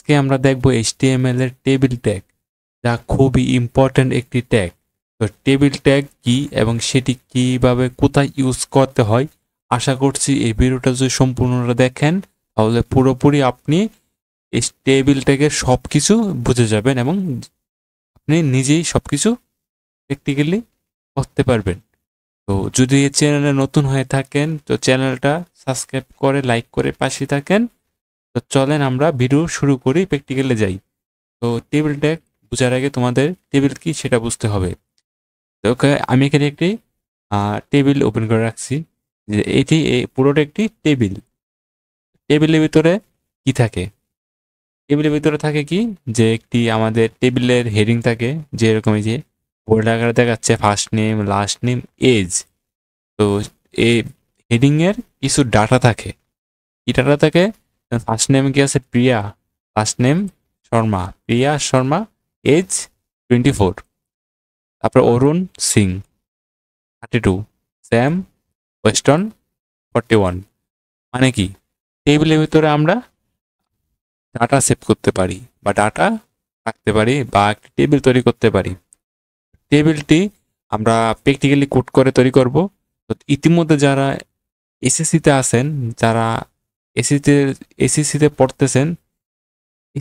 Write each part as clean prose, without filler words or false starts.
আজকে আমরা দেখব HTML এর টেবিল ট্যাগ, যা খুবই ইম্পর্ট্যান্ট একটি ট্যাগ। তো টেবিল ট্যাগ কি এবং সেটি কিভাবে কোথায় ইউজ করতে হয়, আশা করছি এই ভিডিওটা যদি সম্পূর্ণটা দেখেন তাহলে পুরোপুরি আপনি এই টেবিল ট্যাগের সব কিছু বুঝে যাবেন এবং আপনি নিজেই সব কিছু প্র্যাকটিক্যালি করতে পারবেন। তো যদি এই চ্যানেলে নতুন হয়ে থাকেন তো চ্যানেলটা সাবস্ক্রাইব করে লাইক করে পাশে থাকেন। তো চলেন আমরা ভিডিও শুরু করি, প্র্যাকটিক্যালে যাই। তো টেবিল ট্যাগ বোঝার আগে তোমাদের টেবিল কি সেটা বুঝতে হবে। তো আমি এখানে একটি টেবিল ওপেন করে রাখছি, যে এটি পুরোটা একটি টেবিল। টেবিলের ভিতরে কি থাকে? টেবিলের ভিতরে থাকে কি, যে একটি আমাদের টেবিলের হেডিং থাকে, যে এরকম এই যে বোল্ড আকারে দেখাচ্ছে first name, last name, age. তো এই হেডিং এর কিছু ডাটা থাকে। কি ডাটা থাকে? ফার্স্ট নেম কি আছে? প্রিয়া। লাস্ট নেম শর্মা, প্রিয়া শর্মা, এজ 24। তারপর অরুণ সিং 32, স্যাম ওয়েস্টন 41। মানে কি, টেবিলের ভিতরে আমরা ডাটা সেভ করতে পারি বা ডাটা রাখতে পারি বা একটি টেবিল তৈরি করতে পারি। টেবিলটি আমরা প্র্যাকটিক্যালি কোড করে তৈরি করব। তো ইতিমধ্যে যারা এসএসসিতে আছেন, যারা এসএসসিতে পড়তেছেন,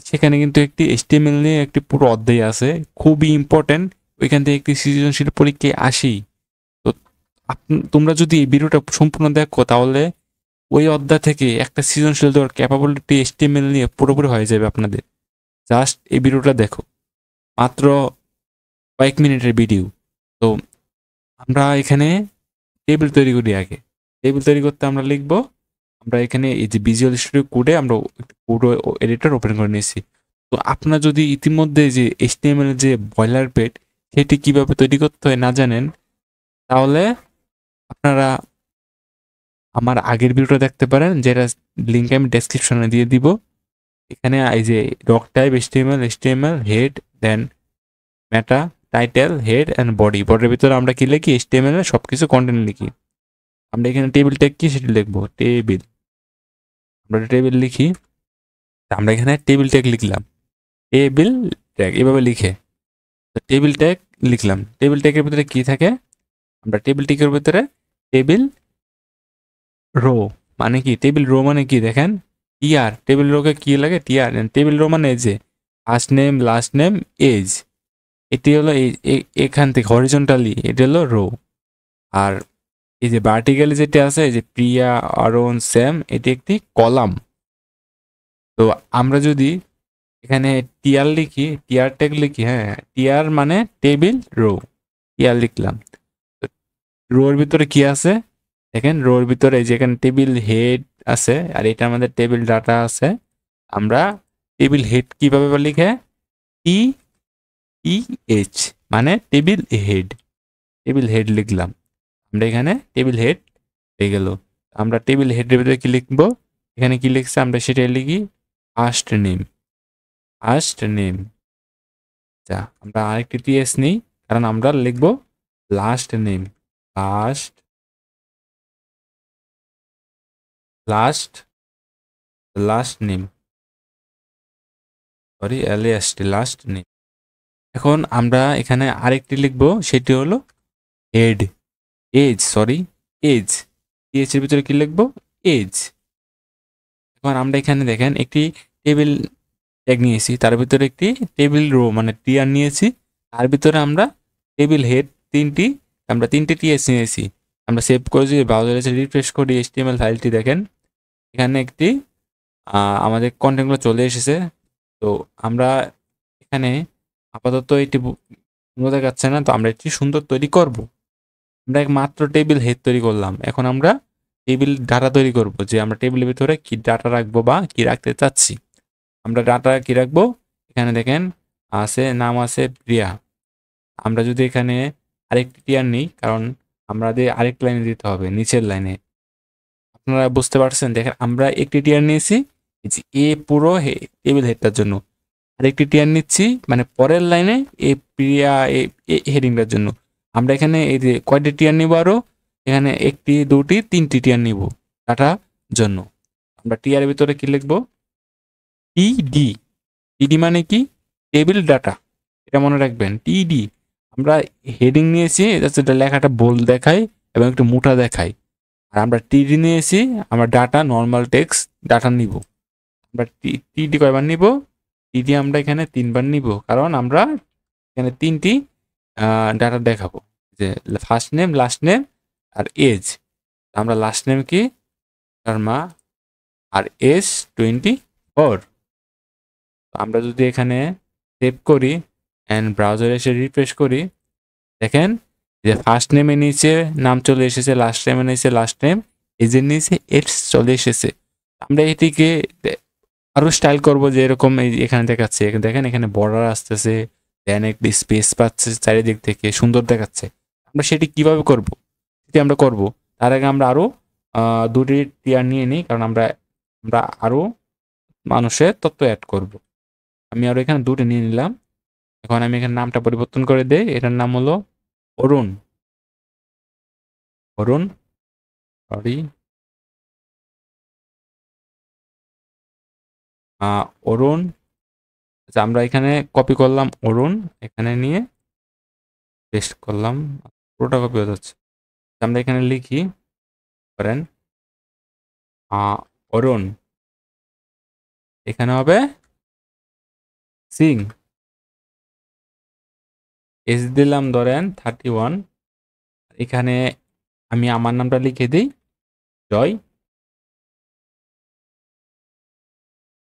সেখানে কিন্তু একটি HTML নিয়ে একটি পুরো অধ্যায় আছে, খুবই ইম্পর্টেন্ট। ওইখান থেকে একটি সৃজনশীল পরীক্ষায় আসি। তো তোমরা যদি এই ভিডিওটা সম্পূর্ণ দেখো তাহলে ওই অধ্যায় থেকে একটা সৃজনশীল দেওয়ার ক্যাপাবিলিটি HTML নিয়ে পুরোপুরি হয়ে যাবে আপনাদের। জাস্ট এই ভিডিওটা দেখো, মাত্র কয়েক মিনিটের ভিডিও। তো আমরা এখানে টেবিল তৈরি করি আগে। টেবিল তৈরি করতে আমরা লিখব, আমরা এখানে এই যে ভিজুয়াল স্টুডিও কোডে আমরা পুরো এডিটর ওপেন করে নিয়েছি। তো আপনারা যদি ইতিমধ্যে যে HTML এর যে বয়লার পেট সেটি কিভাবে তৈরি করতে হয় না জানেন, তাহলে আপনারা আমার আগের ভিডিওটা দেখতে পারেন, যেটা লিঙ্ক আমি ডেসক্রিপশনে দিয়ে দিব। এখানে এই যে doc type HTML head, then meta, title, head and body. বডির ভিতরে আমরা কি লিখি? HTML এর সবকিছু কন্টেন্ট লিখি। আমরা এখানে টেবিল ট্যাগ কি সেটি লিখবো, টেবিল। আমরা টেবিল লিখি, আমরা এখানে টেবিল ট্যাগ লিখলাম, টেবিল ট্যাগ এভাবে লিখে টেবিল ট্যাগ লিখলাম। টেবিল ট্যাগের ভিতরে কি থাকে? আমরা টেবিল ট্যাগের ভিতরে টেবিল রো, মানে কি টেবিল রো মানে কি দেখেন, টিআর। টেবিল রোকে কি লাগে? টিআর। টেবিল রো মানে যে first name, last name, age. এটি হলো এখান থেকে হরিজন্টালি এটি হলো রো। আর এই যে ভার্টিক্যালি যেটা আছে, এই যে প্রিয়া, অরুণ, স্যাম, এটি একটি কলাম। তো আমরা যদি এখানে টিআর লিখি, টিআর ট্যাগ লিখি, হ্যাঁ টিআর মানে টেবিল রো, টিআর লিখলাম। তো রোর ভিতরে কি আছে দেখেন, রোর ভিতরে যেখানে টেবিল হেড আছে আর এটা আমাদের টেবিল ডাটা আছে। আমরা টেবিল হেড কিভাবে লিখে? টি ই এইচ, মানে টেবিল হেড। টেবিল হেড লিখলাম, আমরা এখানে টেবিল হেড হয়ে গেল। আমরা টেবিল হেডের ভিতরে কি লিখবো? এখানে কি লিখছে আমরা সেটাই লিখি, ফার্স্ট নেম। First name. আচ্ছা, আমরা আরেকটি টিএস নিই, কারণ আমরা লিখবো last name. Last last last name, sorry LAST, last name. এখন আমরা এখানে আরেকটি লিখবো, সেটি হলো head. Age, sorry age. Age এর ভিতরে কি লিখবো? এজ। এখন আমরা এখানে দেখেন একটি টেবিল ট্যাগ নিয়েছি, তার ভিতরে একটি টেবিল রো মানে টিআর নিয়েছি, তার ভিতরে আমরা টেবিল হেড আমরা তিনটি টিএস নিয়েছি। আমরা সেভ করে যদি ব্রাউজারে রিফ্রেশ করি HTML ফাইলটি দেখেন, এখানে একটি আমাদের কন্টেন্টগুলো চলে এসেছে। তো আমরা এখানে আপাতত এটি বোঝা যাচ্ছে না, তো আমরা একটি সুন্দর তৈরি করব। আমরা মাত্র টেবিল হেড তৈরি করলাম, এখন আমরা টেবিল ডাটা তৈরি করব, যে আমরা টেবিলের ভিতরে কি ডাটা রাখবো বা কি রাখতে চাচ্ছি। আমরা ডাটা কি রাখবো? এখানে দেখেন আছে, নাম আছে প্রিয়া। আমরা যদি এখানে আরেকটি টিয়ার নিই, কারণ আমাদের আরেক লাইনে দিতে হবে, নিচের লাইনে। আপনারা বুঝতে পারছেন? দেখেন আমরা একটি টিয়ার নিয়েছি এ পুরো টেবিল হেডটার জন্য, আরেকটি টিয়ার নিচ্ছি মানে পরের লাইনে এ প্রিয়া হেডিংটার জন্য। আমরা এখানে এই যে কয়টি টিয়ার নিব, আরো এখানে একটি, দুটি, তিনটি টিয়ার নিব ডাটা জন্য। আমরা টিয়ারের ভিতরে কি লিখবো? টিডি, টিডি মানে কি? টেবিল ডাটা, এটা মনে রাখবেন। টিডি আমরা হেডিং নিয়েছি, এটা লেখাটা বোল্ড দেখায় এবং একটু মোটা দেখায়। আর আমরা টিডি নিয়েছি, আমরা ডাটা নর্মাল টেক্সট ডাটা নিব। আমরা টিডি কয়বার নিব? টিডি আমরা এখানে 3বার নিব, কারণ আমরা এখানে 3টি ডাটা দেখাবো, যে ফার্স্ট নেম, লাস্ট নেম আর এজ। আমরা লাস্ট নেম কি? শর্মা, আর এজ 24। আমরা যদি এখানে সেভ করি অ্যান্ড ব্রাউজারে এসে রিফ্রেশ করি, দেখেন যে ফার্স্ট নেমের নিচে নাম চলে এসেছে, লাস্ট নেমের নিচে লাস্ট নেম, এজের নিচে এজ চলে এসেছে। আমরা এটিকে আরো স্টাইল করব, যে এরকম এখানে দেখাচ্ছে, দেখেন এখানে বর্ডার আসতেছে, দেন একটি স্পেস পাচ্ছে চারিদিক থেকে, সুন্দর দেখাচ্ছে। আমরা সেটি কিভাবে করব? সেটি আমরা করব তার আগে আমরা আরো 2টি টিয়ার নিয়ে নিই, কারণ আমরা আমরা আরো মানুষের তথ্য অ্যাড করব। আমি আরো এখানে 2টি নিয়ে নিলাম। এখন আমি এখানে নামটা পরিবর্তন করে দেই, এটার নাম হলো অরুণ। অরুণ, সরি, অরুণ। আচ্ছা, আমরা এখানে কপি করলাম অরুণ, এখানে নিয়ে পেস্ট করলাম, পুরোটা কপি হয়ে যাচ্ছে। আমরা এখানে লিখি, করেন অরুণ, এখানে হবে সিং, এস দিলাম ধরেন 31, এখানে আমি আমার নামটা লিখে দিই জয়,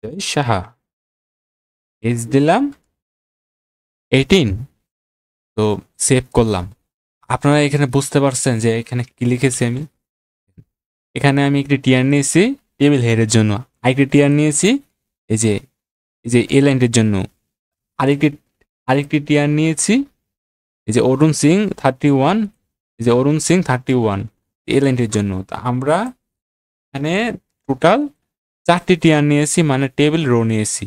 জয় সাহা, এজ দিলাম 18। তো সেভ করলাম। আপনারা এখানে বুঝতে পারছেন যে এখানে কি লিখেছি আমি? এখানে আমি একটি টিয়ার নিয়েছি টেবিল হেডের জন্য, আরেকটি টিয়ার নিয়েছি এই যে এলাইনের জন্য, আরেকটি আরেকটি টিয়ার নিয়েছি এই যে অরুণ সিং 31, এই যে অরুণ সিং 31 এলাইনের জন্য। তো আমরা এখানে টোটাল 4টি টিয়ার নিয়েছি, মানে টেবিল রো নিয়েছি।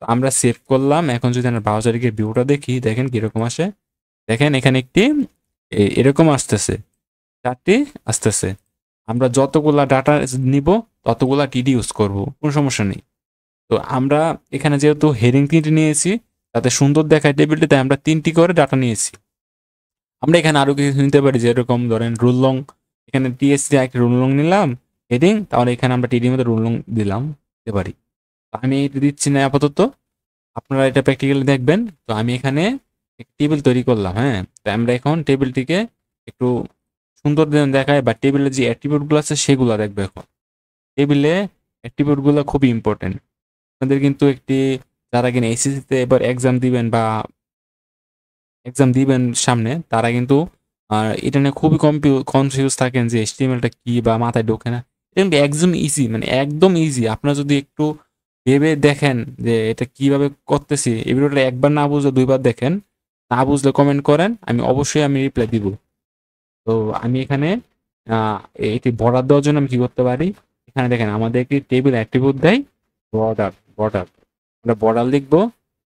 আমরা সেভ করলাম। এখন যদি আমরা ব্রাউজারে গিয়ে ভিউটা দেখি, দেখেন কিরকম আসে। দেখেন এখানে একটি এরকম আসতেছে, 4টি আসতেছে। আমরা যতগুলা ডাটা নিব ততগুলা টিডি ইউজ করব, কোনো সমস্যা নেই। তো আমরা এখানে যেহেতু হেডিং 3টি নিয়েছি, তাতে সুন্দর দেখায় টেবিলটি, তাই আমরা 3টি করে ডাটা নিয়েছি। আমরা এখানে আরো কিছু নিতে পারি, যেরকম ধরেন রুল লং, এখানে টিএসসি একটা রুল লং নিলাম হেডিং, তাহলে এখানে আমরা টিডির মধ্যে রুল লং দিলাম, দিতে পারি। আমি এটা দিচ্ছি না আপাতত, আপনারা এটা প্র্যাকটিক্যালি দেখবেন। তো আমি এখানে টেবিল তৈরি করলাম, হ্যাঁ। তো আমরা এখন টেবিলটিকে একটু সুন্দর দেখায়, বা টেবিলের যে অ্যাট্রিবিউটগুলো আছে সেগুলো দেখবো। এখন টেবিলে অ্যাট্রিবিউটগুলো খুবই ইম্পর্টেন্ট। আপনাদের কিন্তু একটি, যারা কিনা এসএসসিতে এবার এক্সাম দিবেন বা এক্সাম দিবেন সামনে, তারা কিন্তু এটা নিয়ে খুবই কনফিউজ থাকেন যে এইচটিএমএলটা কি, বা মাথায় ঢোকে না। এটা কিন্তু একদম ইজি, মানে একদম ইজি। আপনারা যদি একটু ভেবে দেখেন যে এটা কিভাবে করতেছি, এই ভিডিওটা একবার না বুঝলে 2বার দেখেন, না বুঝলে কমেন্ট করেন, আমি রিপ্লাই দিব। তো আমি এখানে এটি বর্ডার দেওয়ার জন্য আমি কি করতে পারি, এখানে দেখেন আমাদের একটি টেবিল অ্যাট্রিবিউট দেয় বর্ডার। বর্ডার আমরা বর্ডার লিখবো,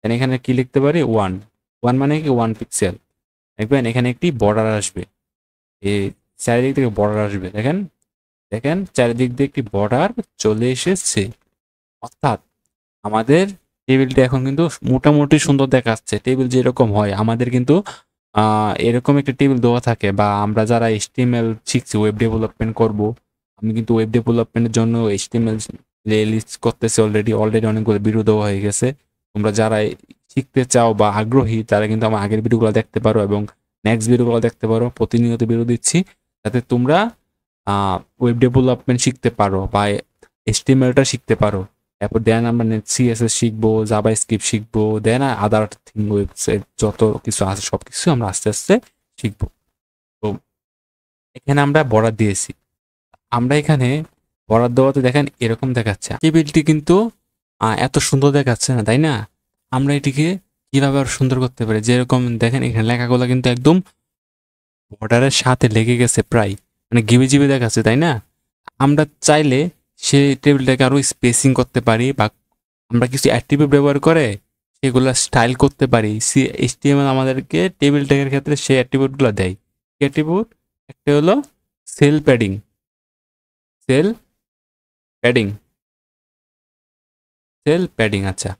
এখানে কি লিখতে পারি 1 মানে কি 1 পিক্সেল। দেখবেন এখানে একটি বর্ডার আসবে, এই চারিদিক থেকে বর্ডার আসবে, দেখেন দেখেন চারিদিক দিয়ে একটি বর্ডার চলে এসেছে। অর্থাৎ আমাদের টেবিলটা এখন কিন্তু মোটামুটি সুন্দর দেখাচ্ছে। টেবিল যেরকম হয় আমাদের কিন্তু এরকম একটা টেবিল দেওয়া থাকে, বা আমরা যারা এইচটিএমএল শিখছি, ওয়েব ডেভেলপমেন্ট করব, আমি কিন্তু ওয়েব ডেভেলপমেন্টের জন্য এইচটিএমএল প্লে লিস্ট করতেছি অলরেডি অনেকগুলো ভিডিও দেওয়া হয়ে গেছে। তোমরা যারা শিখতে চাও বা আগ্রহী, তারা কিন্তু আমার আগের ভিডিওগুলো দেখতে পারো এবং নেক্সট ভিডিওগুলো দেখতে পারো। প্রতিনিয়ত ভিডিও দিচ্ছি, যাতে তোমরা ওয়েব ডেভেলপমেন্ট শিখতে পারো বা এইচটিএমএলটা শিখতে পারো। এরপর দেন আমরা সিএসএস শিখবো, জাভা স্ক্রিপ্ট শিখবো, দেন আদার থিং, ওয়েবসাইট যত কিছু আছে সব কিছু আমরা আস্তে আস্তে শিখবো। তো এখানে আমরা বর্ডার দিয়েছি। আমরা এখানে বর্ডার দেওয়াতে দেখেন এরকম দেখাচ্ছে, টেবিলটি কিন্তু এত সুন্দর দেখাচ্ছে না, তাই না? আমরা এটিকে কিভাবে আরো সুন্দর করতে পারি, যেরকম দেখেন এখানে লেখাগুলো কিন্তু একদম বর্ডারের সাথে লেগে গেছে, প্রায় মানে ঘিবে জিবে দেখাচ্ছে, তাই না? আমরা চাইলে সেই টেবিলটাকে আরো স্পেসিং করতে পারি, বা আমরা কিছু অ্যাট্রিবিউট ব্যবহার করে সেগুলো স্টাইল করতে পারি। এইচটিএমএল আমাদেরকে টেবিল ট্যাগের ক্ষেত্রে সেই অ্যাট্রিবিউটগুলো দেয়। কি অ্যাট্রিবিউট? একটা হলো sell padding, sell padding, sell padding. আচ্ছা,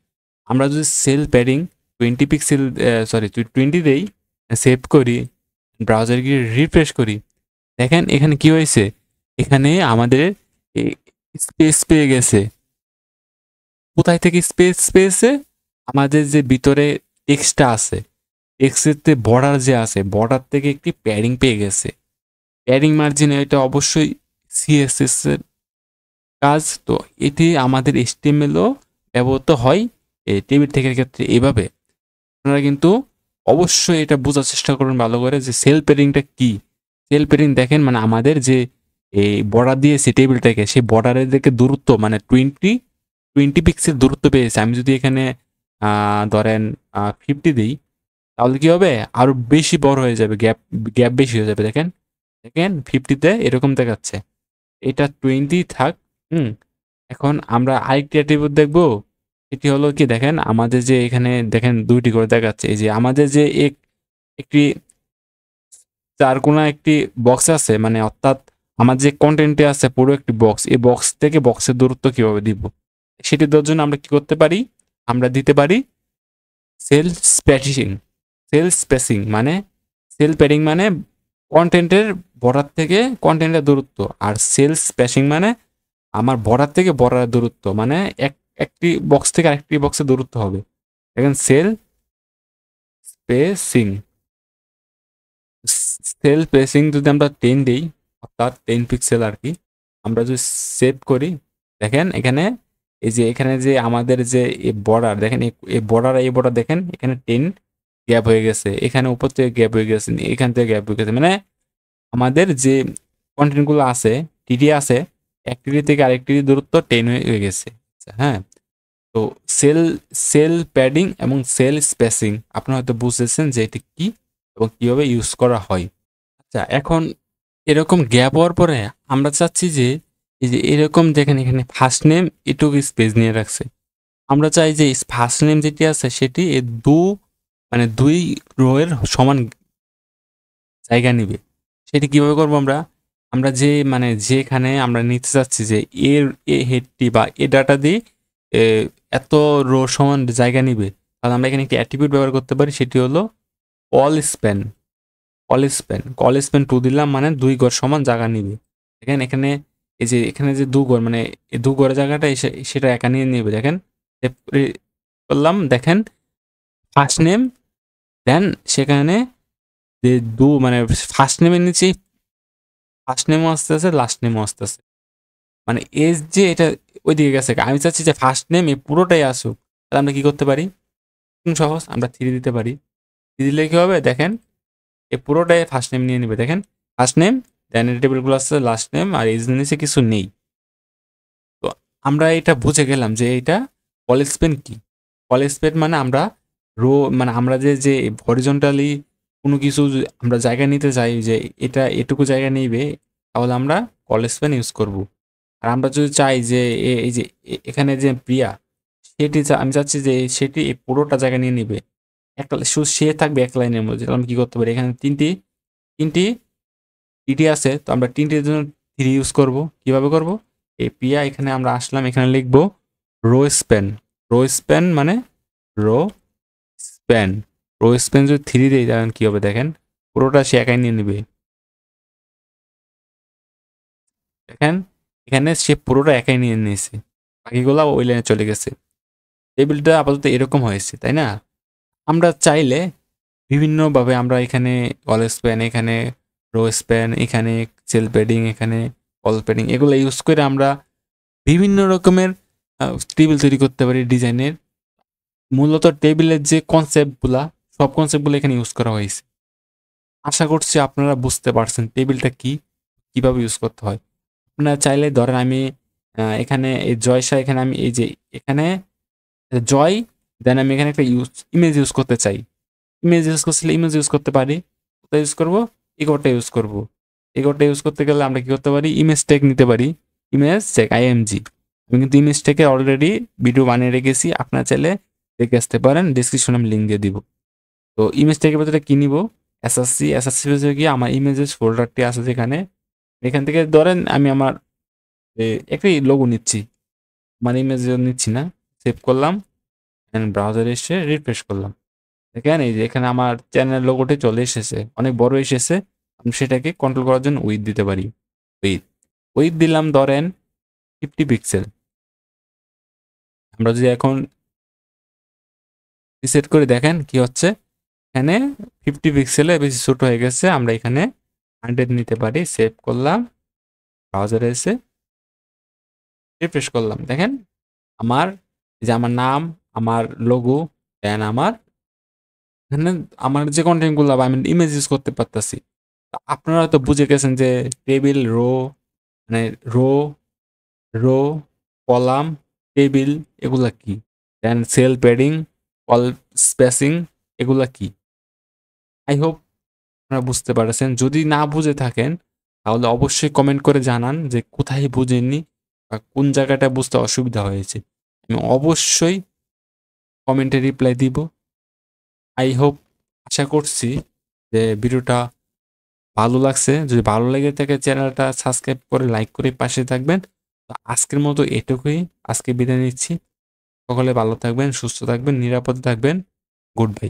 আমরা যদি সেল প্যাডিং 20 পিক্সেল সরি 20 দেই, সেভ করি, ব্রাউজার গিয়ে রিফ্রেশ করি, দেখেন এখানে কি হয়েছে, এখানে আমাদের স্পেস পেয়ে গেছে। কোথায় থেকে স্পেস পেয়েছে? আমাদের যে ভিতরে টেক্সটটা আছে, টেক্সটের বর্ডার যে আছে, বর্ডার থেকে একটি প্যাডিং পেয়ে গেছে। প্যাডিং মার্জিন এটা অবশ্যই সিএসএস এর কাজ। তো এটি আমাদের এইচটিএমএলও ব্যবহৃত হয় এই টেবিল টেকের ক্ষেত্রে এভাবে। আপনারা কিন্তু অবশ্যই এটা বোঝার চেষ্টা করুন ভালো করে যে সেল প্যাডিংটা কি। সেল প্যাডিং দেখেন মানে আমাদের যে এই বর্ডার দিয়েছে টেবিল টেকে, সেই বর্ডারের দিকে দূরত্ব মানে 20 পিক্সেল দূরত্ব পেয়েছে। আমি যদি এখানে ধরেন 50 দিই, তাহলে কি হবে, আরো বেশি বড় হয়ে যাবে, গ্যাপ গ্যাপ বেশি হয়ে যাবে। দেখেন দেখেন 50-তে এরকম দেখাচ্ছে, এটা 20 থাক। হুম এখন আমরা আরেকটি অ্যাট্রিবিউট দেখবো, এটি হলো কি, দেখেন আমাদের যে এখানে দেখেন দুইটি করে দেখাচ্ছে, এই যে আমাদের যে একটি চারকোনা একটি বক্স আছে, মানে অর্থাৎ আমার যে কন্টেন্টে আছে পুরো একটি বক্স, এই বক্স থেকে বক্সের দূরত্ব কিভাবে দিব, সেটি দেওয়ার জন্য আমরা কি করতে পারি, আমরা দিতে পারি সেল স্প্যাসিং। সেল স্পেসিং মানে সেল প্যাডিং মানে কন্টেন্টের বর্ডার থেকে কন্টেন্টের দূরত্ব, আর সেল স্পেসিং মানে আমার বর্ডার থেকে বর্ডারের দূরত্ব, মানে একটি বক্স থেকে আরেকটি বক্সের দূরত্ব হবে। দেখেন সেল স্পেসিং, সেল স্পেসিং যদি আমরা 10 দিই, অর্থাৎ 10 পিক্সেল আর কি, আমরা যদি সেভ করি, দেখেন এখানে এই যে এখানে যে আমাদের যে বর্ডার দেখেন, এই বর্ডার দেখেন এখানে 10 গ্যাপ হয়ে গেছে, এখানে উপর থেকে গ্যাপ হয়ে গেছে, এখান থেকে গ্যাপ হয়ে গেছে, মানে আমাদের যে কন্টেন্টগুলো আছে, টিটি আছে, এক টিটি থেকে আরেক টিটি দূরত্ব 10 হয়ে গেছে। হ্যাঁ, তো সেল সেল প্যাডিং এবং সেল স্পেসিং আপনারা হয়তো বুঝতেছেন যে এটি কি এবং কিভাবে ইউজ করা হয়। আচ্ছা, এখন এরকম গ্যাপ হওয়ার পরে আমরা চাচ্ছি যে এই যে এরকম দেখেন এখানে ফার্স্ট নেম এটুকু স্পেস নিয়ে রাখছে, আমরা চাই যে ফার্স্ট নেম যেটি আছে সেটি মানে দুই রো এর সমান জায়গা নিবে। সেটি কিভাবে করবো আমরা, আমরা যে মানে যেখানে আমরা নিতে চাচ্ছি যে এ হেডটি বা এ ডাটা দিয়ে এ, এত রো সমান জায়গা নিবে, তাহলে আমরা এখানে একটি অ্যাট্রিবিউট ব্যবহার করতে পারি, সেটি হলো অল স্প্যান। অল স্প্যান 2 দিলাম মানে 2 গড় সমান জায়গা নিবে। দেখেন এখানে এই যে এখানে যে 2 গড় মানে এই 2 গড়ের জায়গাটা সেটা একা নিয়ে নেবে। দেখেন করলাম, দেখেন ফার্স্ট নেম, দেন সেখানে যে মানে ফার্স্ট নেমের নিচে ফার্স্ট নেমও আসতেছে, লাস্ট নেমও আসতেছে, মানে এজ যে এটা ওইদিকে গেছে। আমি চাচ্ছি যে ফার্স্ট নেম এই পুরোটাই আসুক, তাহলে আমরা কি করতে পারি, সহজ, আমরা 3 দিতে পারি। 3 দিলে কি হবে, দেখেন এই পুরোটাই ফার্স্ট নেম নিয়ে নিবে। দেখেন ফার্স্ট নেম, দেন টেবিলগুলো আসছে লাস্ট নেম, আর এজ নিচে কিছু নেই। তো আমরা এটা বুঝে গেলাম যে এইটা কলেজ স্পেন কি। কলেজ স্পেন মানে আমরা মানে আমরা যে হরিজন্টালি কোনো কিছু আমরা জায়গা নিতে চাই যে এটা এটুকু জায়গা নিবে, তাহলে আমরা কলেজ স্পেন ইউজ করব। আর আমরা যদি চাই যে এই যে এখানে যে প্রিয়া, সেটি আমি চাচ্ছি যে সেটি এই পুরোটা জায়গা নিয়ে নিবে, একটা শুধু সে থাকবে এক লাইনের মধ্যে, তাহলে আমি কি করতে পারি, এখানে তিনটি তিনটি টিটি আছে, তো আমরা তিনটির জন্য 3 ইউজ করব। কিভাবে করব, এই প্রিয়া এখানে আমরা আসলাম, এখানে লিখবো রো স্প্যান। রো স্প্যান মানে রো স্প্যান, রো স্প্যান যদি 3 দেই তখন কি হবে, দেখেন পুরোটা সে একাই নিয়ে নেবে। দেখেন এখানে সে পুরোটা একাই নিয়ে নিয়েছে, বাকিগুলা ওই লাইনে চলে গেছে। টেবিলটা আপাতত এরকম হয়েছে, তাই না? আমরা চাইলে বিভিন্নভাবে আমরা এখানে অল স্প্যান, এখানে রো স্প্যান, এখানে সেল প্যাডিং, এখানে অল প্যাডিং, এগুলো ইউজ করে আমরা বিভিন্ন রকমের টেবিল তৈরি করতে পারি ডিজাইনের। মূলত টেবিলের যে কনসেপ্টগুলা, সব কনসেপ্টগুলো এখানে ইউজ করা হয়েছে। আশা করছি আপনারা বুঝতে পারছেন টেবিলটা কি, কিভাবে ইউজ করতে হয়। আপনারা চাইলে ধরেন আমি এখানে এই জয়সা, এখানে আমি এই যে এখানে জয়, দেন আমি এখানে একটা ইমেজ ইউজ করতে চাই। ইমেজ ইউজ করলে ইমেজ ইউজ করতে পারি। কোথায় ইউজ করবো, ইগোটা ইউজ করবো। ইগোটা ইউজ করতে গেলে আমরা কি করতে পারি, ইমেজ ট্যাগ নিতে পারি, ইমেজ ট্যাগ আইএমজি। আমি কিন্তু ইমেজ ট্যাগে অলরেডি ভিডিও বানিয়ে রেখেছি, আপনারা চাইলে দেখে আসতে পারেন, ডিসক্রিপশনে আমি লিঙ্ক দিয়ে দিব। তো ইমেজ ট্যাগের ভিতরে কি নিব, এসএসসি পেজে গিয়ে আমার ইমেজেস ফোল্ডারটি আছে যেখানে, এখান থেকে ধরেন আমি আমার একটি লোগো নিচ্ছি, আমার ইমেজ নিচ্ছি না, সেভ করলাম, ব্রাউজারে এসে রিফ্রেশ করলাম, দেখেন এই যে এখানে আমার চ্যানেল লোগোটি চলে এসেছে, অনেক বড় এসেছে। আমি সেটাকে কন্ট্রোল করার জন্য উইথ দিতে পারি। উইথ দিলাম ধরেন 50 পিক্সেল। আমরা যদি এখন রিসেট করে দেখেন কি হচ্ছে, এখানে 50 পিক্সেলে বেশি ছোট হয়ে গেছে। আমরা এখানে 100 নিতে পারি। সেভ করলাম, ব্রাউজারে এসে রিফ্রেশ করলাম, দেখেন আমার এই যে আমার নাম, আমার লোগো, দেন আমার এখানে আমার যে কন্টেন্টগুলো আমি ইমেজ ইউজ করতে পারতাছি। আপনারা তো বুঝে গেছেন যে টেবিল, মানে রো রো কলাম, টেবিল এগুলা কি, দেন সেল প্যাডিং, কল স্পেসিং এগুলা কি। আই হোপ আপনারা বুঝতে পারছেন। যদি না বুঝে থাকেন তাহলে অবশ্যই কমেন্ট করে জানান যে কোথায় বুঝেননি বা কোন জায়গাটা বুঝতে অসুবিধা হয়েছে। আমি অবশ্যই কমেন্টে রিপ্লাই দিব। আই হোপ, আশা করছি যে ভিডিওটা ভালো লাগছে। যদি ভালো লেগে থাকে চ্যানেলটা সাবস্ক্রাইব করে লাইক করে পাশে থাকবেন। তো আজকের মতো এটুকুই। আজকে বিদায় নিচ্ছি। সকলে ভালো থাকবেন, সুস্থ থাকবেন, নিরাপদে থাকবেন। Good bye.